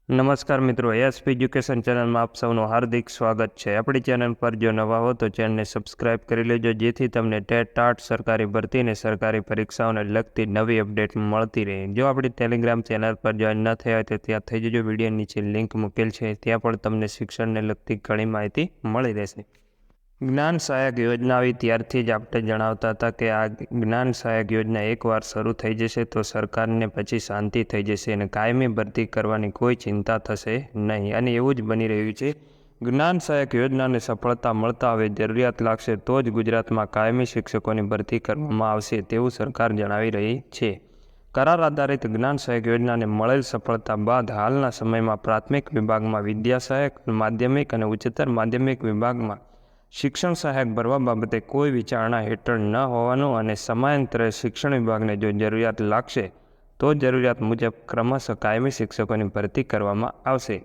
નમસ્કાર મિત્રો, SP education ચેનલમાં આપ સૌનું હાર્દિક સ્વાગત છે। આપણી ચેનલ પર જો નવા હો તો ચેનલને સબસ્ક્રાઇબ કરી લેજો, જેથી તમને ટેટ ટાટ સરકારી ભરતી અને સરકારી પરીક્ષાઓને લગતી નવી અપડેટ મળતી રહે। જો આપણી ટેલિગ્રામ ચેનલ પર જોઈન ન થયા હોય તો ત્યાં થઈ જજો, વિડીયો નીચે લિંક મૂકેલ છે, ત્યાં પણ તમને શિક્ષણને લગતી ઘણી માહિતી મળી રહેશે। જ્ઞાન સહાયક યોજના આવી ત્યારથી જ આપણે જણાવતા હતા કે આ જ્ઞાન સહાયક યોજના એકવાર શરૂ થઈ જશે તો સરકારને પછી શાંતિ થઈ જશે અને કાયમી ભરતી કરવાની કોઈ ચિંતા થશે નહીં, અને એવું જ બની રહ્યું છે। જ્ઞાન સહાયક યોજનાને સફળતા મળતા હવે જરૂરિયાત લાગશે તો જ ગુજરાતમાં કાયમી શિક્ષકોની ભરતી કરવામાં આવશે તેવું સરકાર જણાવી રહી છે। કરાર આધારિત જ્ઞાન સહાયક યોજનાને મળેલ સફળતા બાદ હાલના સમયમાં પ્રાથમિક વિભાગમાં વિદ્યા સહાયક, માધ્યમિક અને ઉચ્ચતર માધ્યમિક વિભાગમાં શિક્ષણ સહાયક ભરવા બાબતે કોઈ વિચારણા હેઠળ ન હોવાનું અને સમયાંતરે શિક્ષણ વિભાગને જો જરૂરિયાત લાગશે તો જરૂરિયાત મુજબ ક્રમશઃ કાયમી શિક્ષકોની ભરતી કરવામાં આવશે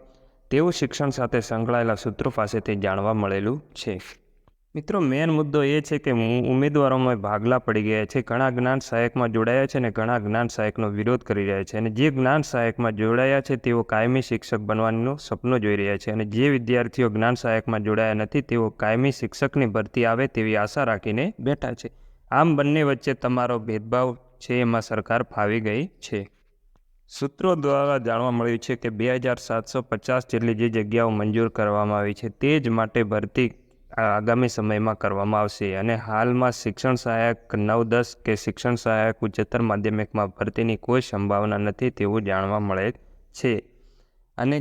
તેવું શિક્ષણ સાથે સંકળાયેલા સૂત્રો પાસેથી જાણવા મળેલું છે। મિત્રો, મેન મુદ્દો એ છે કે ઉમેદવારોમાં ભાગલા પડી ગયા છે। ઘણા જ્ઞાન સહાયકમાં જોડાયા છે અને ઘણા જ્ઞાન સહાયકનો વિરોધ કરી રહ્યા છે, અને જે જ્ઞાન સહાયકમાં જોડાયા છે તેઓ કાયમી શિક્ષક બનવાનું સપનું જોઈ રહ્યા છે, અને જે વિદ્યાર્થીઓ જ્ઞાન સહાયકમાં જોડાયા નથી તેઓ કાયમી શિક્ષકની ભરતી આવે તેવી આશા રાખીને બેઠા છે। આમ બંને વચ્ચે તમારો ભેદભાવ છે એમાં સરકાર ફાવી ગઈ છે। સૂત્રો દ્વારા જાણવા મળ્યું છે કે 2750 જેટલી જે જગ્યાઓ મંજૂર કરવામાં આવી છે તે જ માટે ભરતી આગામી સમયમાં કરવામાં આવશે, અને હાલમાં શિક્ષણ સહાયક 9-10 કે શિક્ષણ સહાયક ઉચ્ચતર માધ્યમિકમાં ભરતીની કોઈ સંભાવના નથી તેવું જાણવા મળે છે। અને